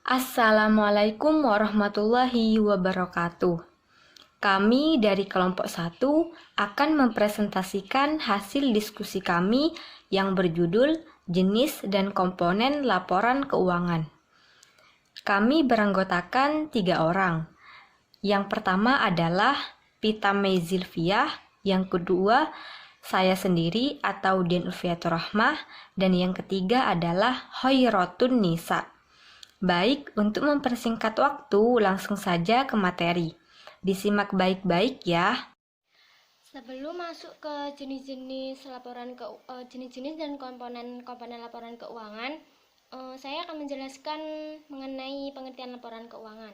Assalamualaikum warahmatullahi wabarakatuh. Kami dari kelompok 1 akan mempresentasikan hasil diskusi kami yang berjudul Jenis dan Komponen Laporan Keuangan. Kami beranggotakan 3 orang. Yang pertama adalah Pita Zilfiah, yang kedua saya sendiri atau Dian Ulfiatur Rahmah, dan yang ketiga adalah Hoirotun Nisa. Baik, untuk mempersingkat waktu, langsung saja ke materi. Disimak baik-baik ya. Sebelum masuk ke jenis-jenis dan komponen laporan keuangan, saya akan menjelaskan mengenai pengertian laporan keuangan.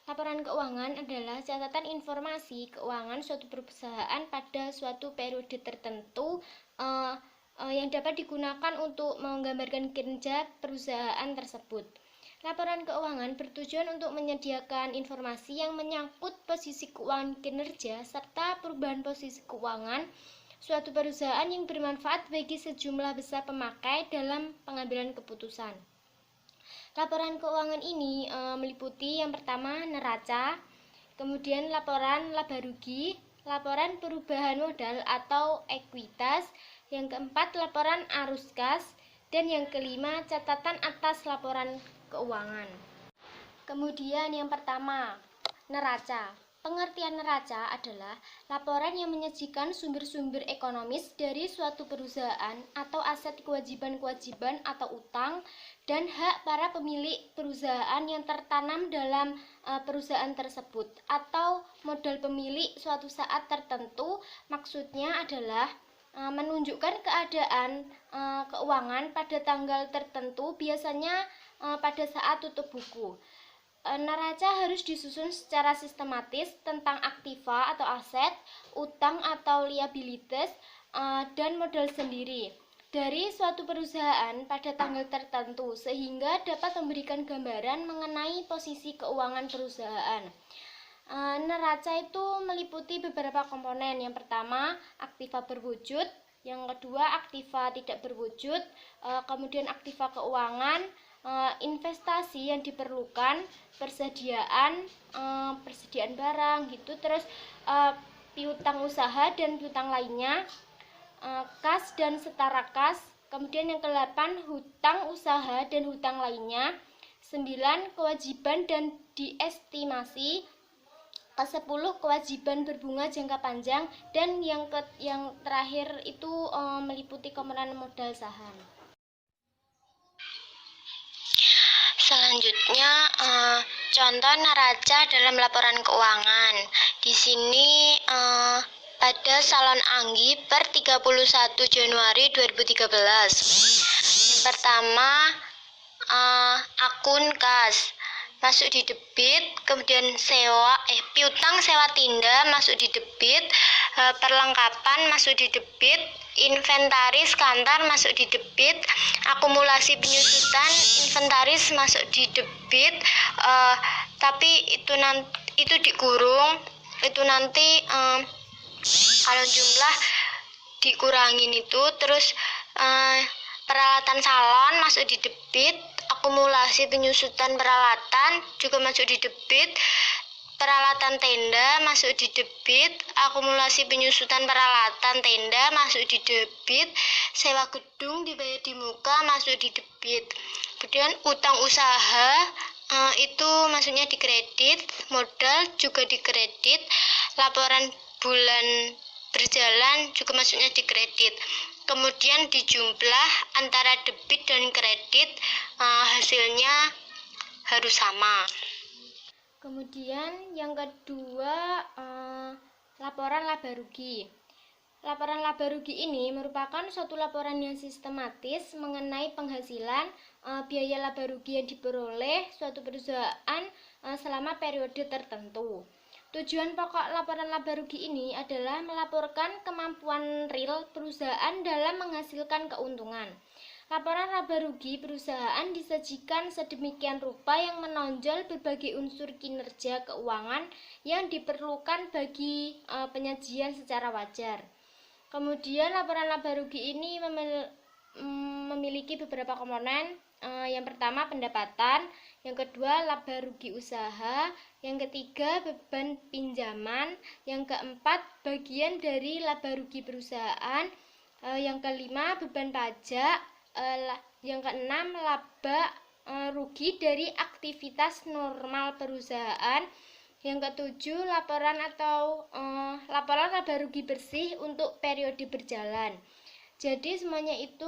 Laporan keuangan adalah catatan informasi keuangan suatu perusahaan pada suatu periode tertentu yang dapat digunakan untuk menggambarkan kinerja perusahaan tersebut. Laporan keuangan bertujuan untuk menyediakan informasi yang menyangkut posisi keuangan kinerja serta perubahan posisi keuangan suatu perusahaan yang bermanfaat bagi sejumlah besar pemakai dalam pengambilan keputusan. Laporan keuangan ini meliputi yang pertama neraca, kemudian laporan laba rugi, laporan perubahan modal atau ekuitas, yang keempat laporan arus kas, dan yang kelima catatan atas laporan keuangan. Kemudian yang pertama, neraca. Pengertian neraca adalah laporan yang menyajikan sumber-sumber ekonomis dari suatu perusahaan atau aset kewajiban-kewajiban atau utang dan hak para pemilik perusahaan yang tertanam dalam perusahaan tersebut atau modal pemilik suatu saat tertentu. Maksudnya adalah menunjukkan keadaan keuangan pada tanggal tertentu, biasanya pada saat tutup buku. Neraca harus disusun secara sistematis tentang aktiva atau aset, utang atau liabilitas, dan modal sendiri dari suatu perusahaan pada tanggal tertentu sehingga dapat memberikan gambaran mengenai posisi keuangan perusahaan. Neraca itu meliputi beberapa komponen. Yang pertama, aktiva berwujud, yang kedua aktiva tidak berwujud, kemudian aktiva keuangan, investasi yang diperlukan, persediaan barang gitu, terus piutang usaha dan piutang lainnya, kas dan setara kas. Kemudian yang ke-8 hutang usaha dan hutang lainnya. 9 kewajiban dan diestimasi. Ke-10 kewajiban berbunga jangka panjang, dan yang terakhir itu meliputi komponen modal saham. Selanjutnya contoh neraca dalam laporan keuangan. Di sini ada Salon Anggi per 31 Januari 2013. Yang pertama akun kas masuk di debit, kemudian piutang sewa tinda masuk di debit, perlengkapan masuk di debit, inventaris kantor masuk di debit, akumulasi penyusutan inventaris masuk di debit, tapi itu dikurung, itu nanti kalau jumlah dikurangin itu. Terus peralatan salon masuk di debit, akumulasi penyusutan peralatan juga masuk di debit, peralatan tenda masuk di debit, akumulasi penyusutan peralatan tenda masuk di debit, sewa gedung dibayar di muka masuk di debit. Kemudian utang usaha itu maksudnya di kredit, modal juga di kredit, laporan bulan berjalan juga maksudnya di kredit. Kemudian dijumlah antara debit dan kredit, hasilnya harus sama. Kemudian yang kedua, laporan laba rugi. Laporan laba rugi ini merupakan suatu laporan yang sistematis mengenai penghasilan, biaya laba rugi yang diperoleh suatu perusahaan selama periode tertentu. Tujuan pokok laporan laba rugi ini adalah melaporkan kemampuan real perusahaan dalam menghasilkan keuntungan. Laporan laba rugi perusahaan disajikan sedemikian rupa yang menonjol berbagai unsur kinerja keuangan yang diperlukan bagi penyajian secara wajar. Kemudian laporan laba rugi ini memiliki beberapa komponen. Yang pertama pendapatan, yang kedua laba rugi usaha, yang ketiga beban pinjaman, yang keempat bagian dari laba rugi perusahaan, yang kelima beban pajak, yang keenam laba rugi dari aktivitas normal perusahaan, yang ketujuh laporan laba rugi bersih untuk periode berjalan. Jadi semuanya itu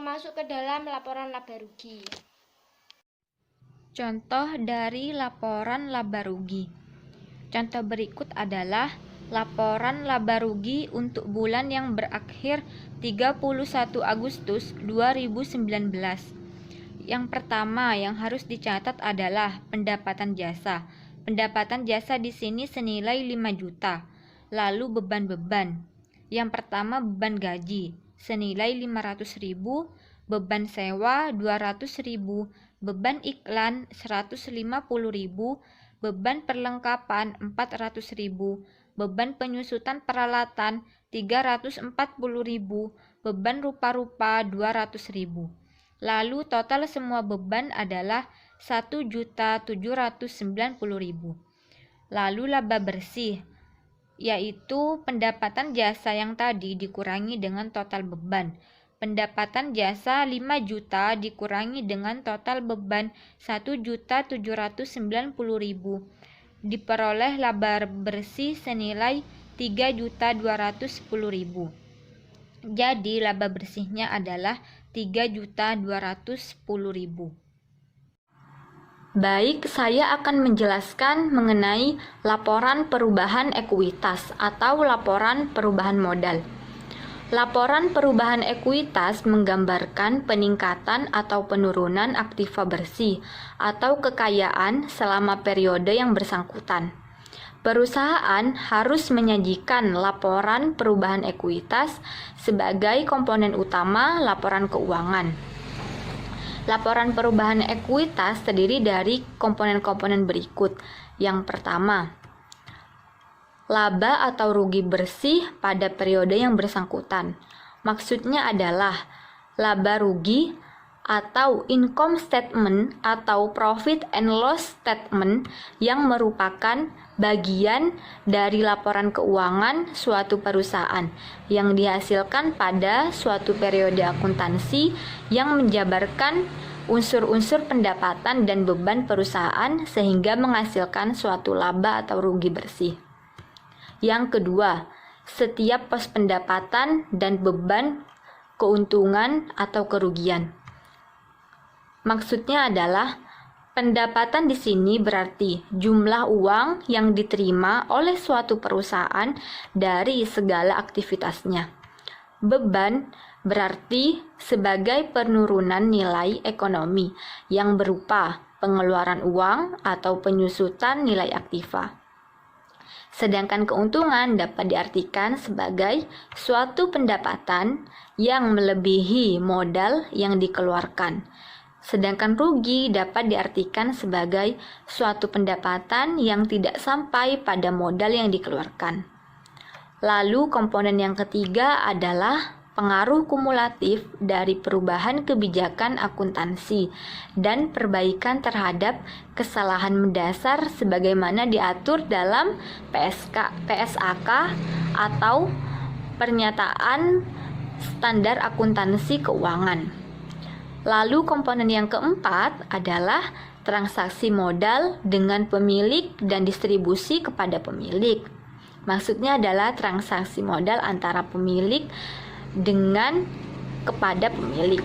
masuk ke dalam laporan laba rugi. Contoh dari laporan laba rugi. Contoh berikut adalah laporan laba rugi untuk bulan yang berakhir 31 Agustus 2019. Yang pertama yang harus dicatat adalah pendapatan jasa. Pendapatan jasa di sini senilai 5 juta. Lalu beban-beban. Yang pertama beban gaji senilai 500.000, beban sewa 200.000, beban iklan 150.000, beban perlengkapan 400.000, beban penyusutan peralatan 340.000, beban rupa-rupa 200.000. Lalu total semua beban adalah 1.790.000. Lalu laba bersih, yaitu pendapatan jasa yang tadi dikurangi dengan total beban. Pendapatan jasa 5 juta dikurangi dengan total beban 1.790.000. Diperoleh laba bersih senilai 3.210.000. Jadi laba bersihnya adalah 3.210.000. Baik, saya akan menjelaskan mengenai laporan perubahan ekuitas atau laporan perubahan modal. Laporan perubahan ekuitas menggambarkan peningkatan atau penurunan aktiva bersih atau kekayaan selama periode yang bersangkutan. Perusahaan harus menyajikan laporan perubahan ekuitas sebagai komponen utama laporan keuangan. Laporan perubahan ekuitas terdiri dari komponen-komponen berikut. Yang pertama, laba atau rugi bersih pada periode yang bersangkutan. Maksudnya adalah laba rugi atau income statement atau profit and loss statement yang merupakan bagian dari laporan keuangan suatu perusahaan yang dihasilkan pada suatu periode akuntansi yang menjabarkan unsur-unsur pendapatan dan beban perusahaan sehingga menghasilkan suatu laba atau rugi bersih. Yang kedua, setiap pos pendapatan dan beban keuntungan atau kerugian. Maksudnya adalah pendapatan di sini berarti jumlah uang yang diterima oleh suatu perusahaan dari segala aktivitasnya. Beban berarti sebagai penurunan nilai ekonomi yang berupa pengeluaran uang atau penyusutan nilai aktiva. Sedangkan keuntungan dapat diartikan sebagai suatu pendapatan yang melebihi modal yang dikeluarkan. Sedangkan rugi dapat diartikan sebagai suatu pendapatan yang tidak sampai pada modal yang dikeluarkan. Lalu komponen yang ketiga adalah pengaruh kumulatif dari perubahan kebijakan akuntansi dan perbaikan terhadap kesalahan mendasar sebagaimana diatur dalam PSAK atau Pernyataan Standar Akuntansi Keuangan. Lalu komponen yang keempat adalah transaksi modal dengan pemilik dan distribusi kepada pemilik. Maksudnya adalah transaksi modal antara pemilik dengan kepada pemilik.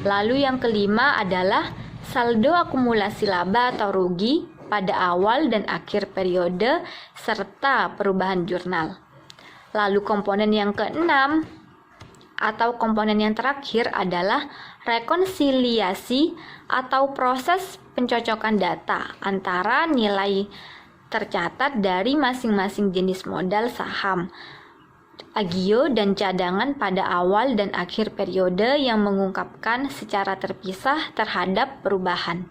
Lalu yang kelima adalah saldo akumulasi laba atau rugi pada awal dan akhir periode serta perubahan jurnal. Lalu komponen yang keenam atau komponen yang terakhir adalah rekonsiliasi atau proses pencocokan data antara nilai tercatat dari masing-masing jenis modal saham, agio dan cadangan pada awal dan akhir periode yang mengungkapkan secara terpisah terhadap perubahan.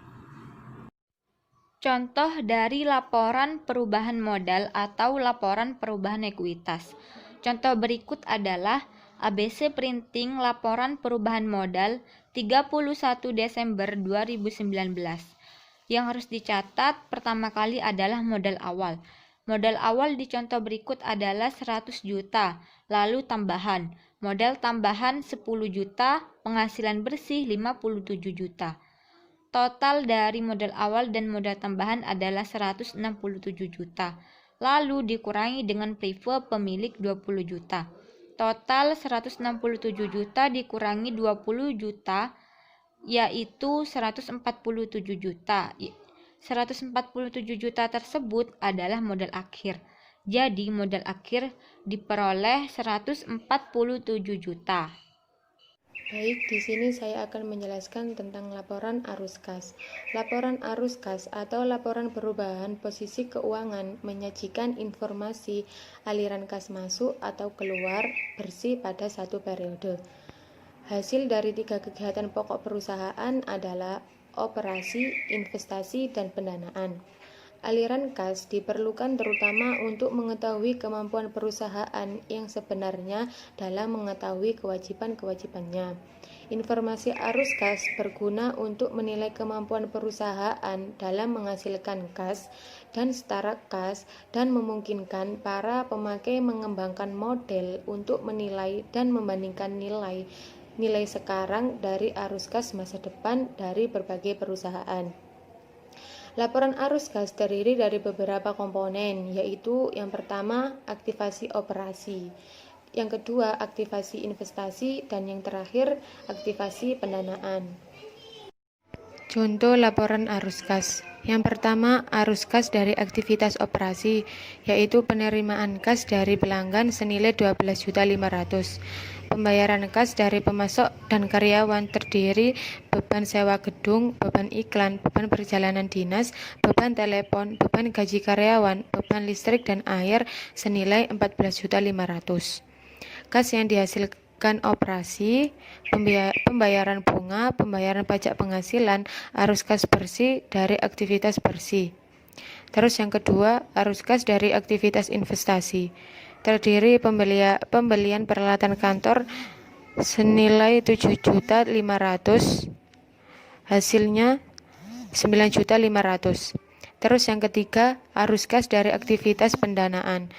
Contoh dari laporan perubahan modal atau laporan perubahan ekuitas. Contoh berikut adalah ABC Printing Laporan Perubahan Modal 31 Desember 2019. Yang harus dicatat pertama kali adalah modal awal. Modal awal di contoh berikut adalah 100 juta, lalu tambahan. Modal tambahan 10 juta, penghasilan bersih 57 juta. Total dari modal awal dan modal tambahan adalah 167 juta. Lalu dikurangi dengan prive pemilik 20 juta. Total 167 juta dikurangi 20 juta yaitu 147 juta. 147 juta tersebut adalah modal akhir. Jadi modal akhir diperoleh 147 juta. Baik, di sini saya akan menjelaskan tentang laporan arus kas. Laporan arus kas atau laporan perubahan posisi keuangan menyajikan informasi aliran kas masuk atau keluar bersih pada satu periode. Hasil dari 3 kegiatan pokok perusahaan adalah operasi, investasi, dan pendanaan. Aliran kas diperlukan terutama untuk mengetahui kemampuan perusahaan yang sebenarnya dalam mengetahui kewajiban-kewajibannya. Informasi arus kas berguna untuk menilai kemampuan perusahaan dalam menghasilkan kas dan setara kas dan memungkinkan para pemakai mengembangkan model untuk menilai dan membandingkan nilai sekarang dari arus kas masa depan dari berbagai perusahaan. Laporan arus kas terdiri dari beberapa komponen, yaitu yang pertama aktivasi operasi, yang kedua aktivasi investasi, dan yang terakhir aktivasi pendanaan. Contoh laporan arus kas. Yang pertama, arus kas dari aktivitas operasi, yaitu penerimaan kas dari pelanggan senilai 12.500.000. Pembayaran kas dari pemasok dan karyawan terdiri beban sewa gedung, beban iklan, beban perjalanan dinas, beban telepon, beban gaji karyawan, beban listrik dan air senilai 14.500.000. Kas yang dihasilkan operasi, pembayaran bunga, pembayaran pajak penghasilan, arus kas bersih dari aktivitas bersih. Terus yang kedua, arus kas dari aktivitas investasi. Terdiri pembelian peralatan kantor senilai 7.500.000, hasilnya 9.500.000. Terus yang ketiga, arus kas dari aktivitas pendanaan.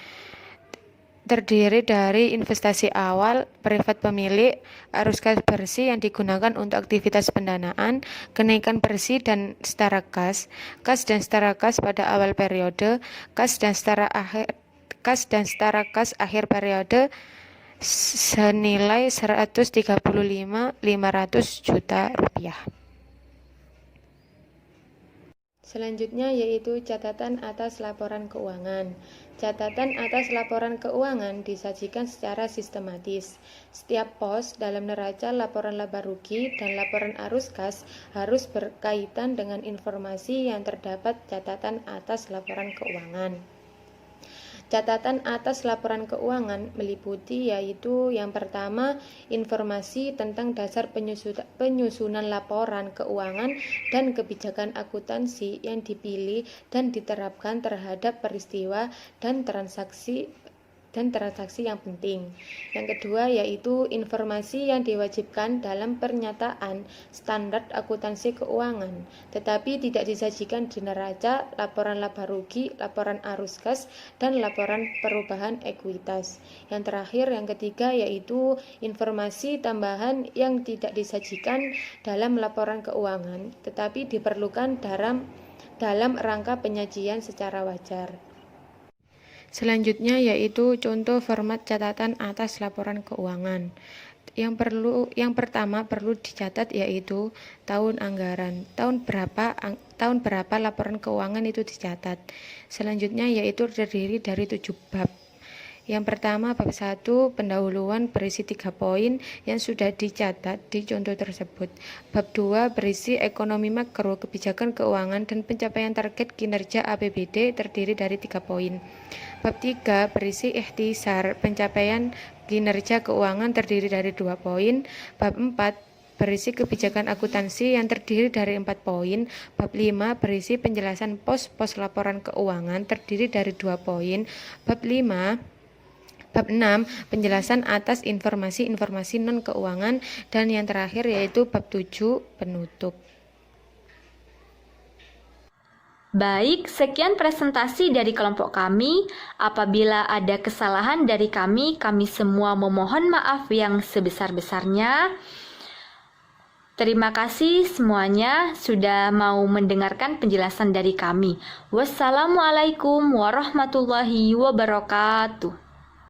Terdiri dari investasi awal, privat pemilik, arus kas bersih yang digunakan untuk aktivitas pendanaan, kenaikan bersih dan setara kas dan setara kas pada awal periode, kas dan setara kas akhir periode senilai 135.500 juta rupiah. Selanjutnya yaitu catatan atas laporan keuangan. Catatan atas laporan keuangan disajikan secara sistematis. Setiap pos dalam neraca laporan laba rugi dan laporan arus kas harus berkaitan dengan informasi yang terdapat catatan atas laporan keuangan. Catatan atas laporan keuangan meliputi yaitu yang pertama, informasi tentang dasar penyusunan laporan keuangan dan kebijakan akuntansi yang dipilih dan diterapkan terhadap peristiwa dan transaksi yang penting. Yang kedua yaitu informasi yang diwajibkan dalam pernyataan standar akuntansi keuangan, tetapi tidak disajikan di neraca, laporan laba rugi, laporan arus kas, dan laporan perubahan ekuitas. Yang terakhir, yang ketiga yaitu informasi tambahan yang tidak disajikan dalam laporan keuangan, tetapi diperlukan dalam rangka penyajian secara wajar. Selanjutnya yaitu contoh format catatan atas laporan keuangan. Yang pertama perlu dicatat yaitu tahun anggaran. Tahun berapa laporan keuangan itu dicatat. Selanjutnya yaitu terdiri dari 7 bab. Yang pertama, bab 1, pendahuluan berisi 3 poin yang sudah dicatat di contoh tersebut. Bab 2, berisi ekonomi makro, kebijakan keuangan, dan pencapaian target kinerja APBD terdiri dari 3 poin. Bab 3, berisi ikhtisar, pencapaian kinerja keuangan terdiri dari 2 poin. Bab 4, berisi kebijakan akuntansi yang terdiri dari 4 poin. Bab 5, berisi penjelasan pos-pos laporan keuangan terdiri dari 2 poin. Bab 6, penjelasan atas informasi-informasi non-keuangan, dan yang terakhir yaitu bab 7, penutup. Baik, sekian presentasi dari kelompok kami. Apabila ada kesalahan dari kami semua memohon maaf yang sebesar-besarnya. Terima kasih semuanya sudah mau mendengarkan penjelasan dari kami. Wassalamualaikum warahmatullahi wabarakatuh.